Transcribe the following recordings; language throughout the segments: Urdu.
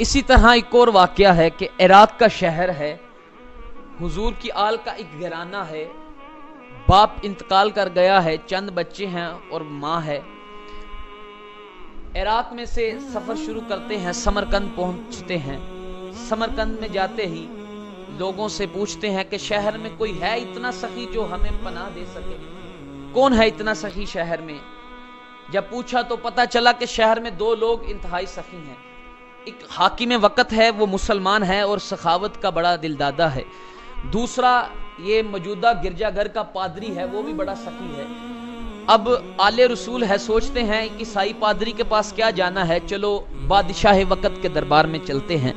اسی طرح ایک اور واقعہ ہے کہ عراق کا شہر ہے، حضور کی آل کا ایک گھرانہ ہے، باپ انتقال کر گیا ہے، چند بچے ہیں اور ماں ہے۔ عراق میں سے سفر شروع کرتے ہیں، سمرقند پہنچتے ہیں۔ سمرقند میں جاتے ہی لوگوں سے پوچھتے ہیں کہ شہر میں کوئی ہے اتنا سخی جو ہمیں پناہ دے سکے؟ کون ہے اتنا سخی شہر میں؟ جب پوچھا تو پتا چلا کہ شہر میں دو لوگ انتہائی سخی ہیں۔ ایک حاکم وقت ہے، وہ مسلمان ہے اور سخاوت کا بڑا دلدادہ ہے۔ دوسرا یہ موجودہ گرجا گھر کا پادری ہے، وہ بھی بڑا سخی ہے۔ اب آل رسول ہے، سوچتے ہیں عیسائی پادری کے پاس کیا جانا ہے، چلو بادشاہ وقت کے دربار میں چلتے ہیں۔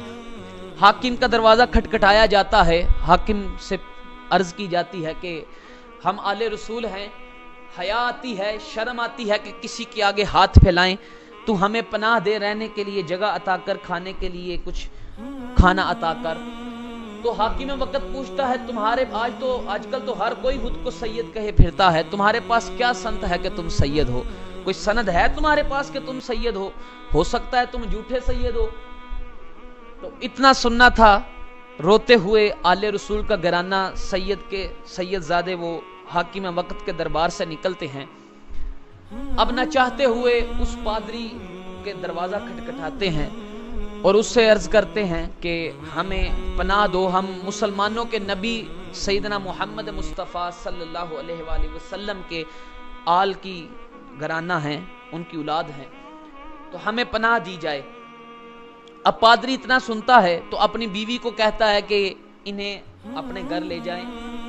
حاکم کا دروازہ کھٹکھٹایا جاتا ہے، حاکم سے عرض کی جاتی ہے کہ ہم آل رسول ہیں، حیا آتی ہے، شرم آتی ہے کہ کسی کے آگے ہاتھ پھیلائیں، تو ہمیں پناہ دے، رہنے کے لیے جگہ عطا کر، کھانے کے لیے کچھ کھانا عطا کر۔ تو حاکم وقت پوچھتا ہے تمہارے آج کل تو ہر کوئی خود کو سید کہے پھرتا ہے، تمہارے پاس کیا سند ہے کہ تم سید ہو؟ کوئی سند ہے تمہارے پاس کہ تم سید ہو سکتا ہے تم جھوٹے سید ہو۔ تو اتنا سننا تھا، روتے ہوئے آل رسول کا گھرانہ سید زادے وہ حاکم وقت کے دربار سے نکلتے ہیں۔ اب نہ چاہتے ہوئے اس پادری کے دروازہ کھٹکھٹاتے ہیں اور اس سے عرض کرتے ہیں کہ ہمیں پناہ دو، ہم مسلمانوں کے نبی سیدنا محمد مصطفیٰ صلی اللہ علیہ وآلہ وسلم کے آل کی گھرانہ ہیں، ان کی اولاد ہیں، تو ہمیں پناہ دی جائے۔ اب پادری اتنا سنتا ہے تو اپنی بیوی کو کہتا ہے کہ انہیں اپنے گھر لے جائیں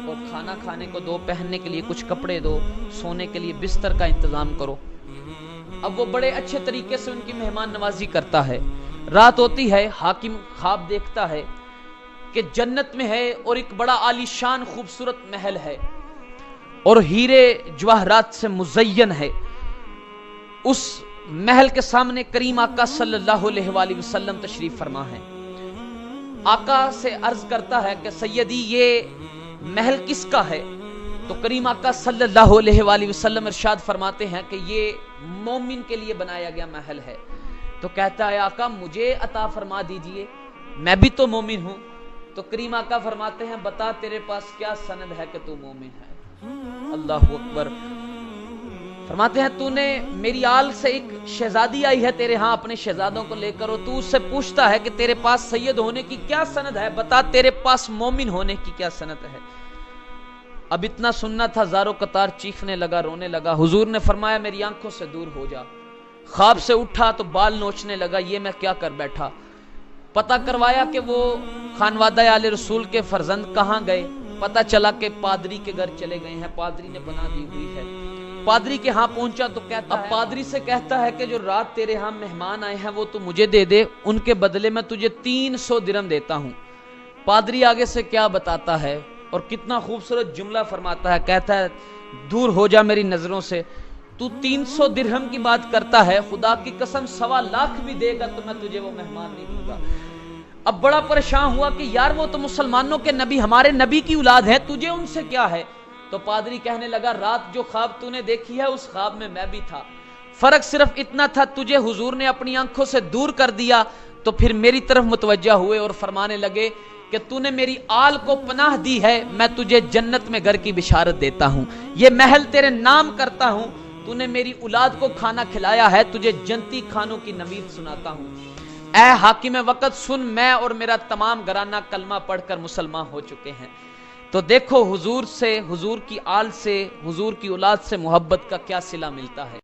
اور کھانا کھانے کو دو، پہننے کے لیے کچھ کپڑے دو، سونے کے لیے بستر کا انتظام کرو۔ اب وہ بڑے اچھے طریقے سے ان کی مہمان نوازی کرتا ہے۔ رات ہوتی ہے، حاکم خواب دیکھتا ہے کہ جنت میں ہے اور ایک بڑا عالیشان خوبصورت محل ہے اور ہیرے جواہرات سے مزین ہے۔ اس محل کے سامنے کریم آقا صلی اللہ علیہ وآلہ وسلم تشریف فرما ہے۔ آقا سے عرض کرتا ہے کہ سیدی یہ محل کس کا ہے؟ تو کریم آقا صلی اللہ علیہ وآلہ وسلم ارشاد فرماتے ہیں کہ یہ مومن کے لیے بنایا گیا محل ہے۔ تو کہتا ہے آقا مجھے عطا فرما دیجئے، میں بھی تو مومن ہوں۔ تو کریم آقا فرماتے ہیں بتا تیرے پاس کیا سند ہے کہ تو مومن ہے؟ اللہ اکبر۔ فرماتے ہیں تو نے میری آل سے ایک شہزادی آئی ہے تیرے ہاں اپنے شہزادوں کو لے کر، تو اس سے پوچھتا ہے کہ تیرے پاس سید ہونے کی کیا سند ہے، بتا تیرے پاس مومن ہونے کی کیا سند ہے۔ اب اتنا سننا تھا، زارو قطار چیخنے لگا، رونے لگا۔ حضور نے فرمایا میری آنکھوں سے دور ہو جا۔ خواب سے اٹھا تو بال نوچنے لگا، یہ میں کیا کر بیٹھا۔ پتہ کروایا کہ وہ خانوادہ آل رسول کے فرزند کہاں گئے، پتہ چلا کہ پادری کے گھر چلے گئے ہیں، پادری نے بنا دی ہوئی ہے۔ پادری کے ہاں پہنچا تو کہتا ہے، اب پادری سے کہتا ہے کہ جو رات تیرے ہاں مہمان آئے ہیں وہ تو مجھے دے دے، ان کے بدلے میں تجھے 300 درہم دیتا ہوں۔ پادری آگے سے کیا بتاتا ہے اور کتنا خوبصورت جملہ فرماتا ہے، کہتا ہے دور ہو جا میری نظروں سے، تو 300 درہم کی بات کرتا ہے، خدا کی قسم 1.25 لاکھ بھی دے گا تو میں تجھے وہ مہمان نہیں دوں گا۔ اب بڑا پریشان ہوا کہ یار وہ تو مسلمانوں کے نبی، ہمارے نبی کی اولاد ہے، تجھے ان سے کیا ہے؟ تو پادری کہنے لگا رات جو خواب تو نے دیکھی ہے اس خواب میں بھی تھا، فرق صرف اتنا تھا تجھے حضور نے اپنی آنکھوں سے دور کر دیا تو پھر میری طرف متوجہ ہوئے اور فرمانے لگے کہ تو نے میری آل کو پناہ دی ہے، میں تجھے جنت میں گھر کی بشارت دیتا ہوں، یہ محل تیرے نام کرتا ہوں، تو نے میری اولاد کو کھانا کھلایا ہے، تجھے جنتی کھانوں کی نوید سناتا ہوں۔ اے حاکم وقت سن، میں اور میرا تمام گھرانہ کلمہ پڑھ کر مسلمان ہو چکے ہیں۔ تو دیکھو حضور سے، حضور کی آل سے، حضور کی اولاد سے محبت کا کیا صلہ ملتا ہے۔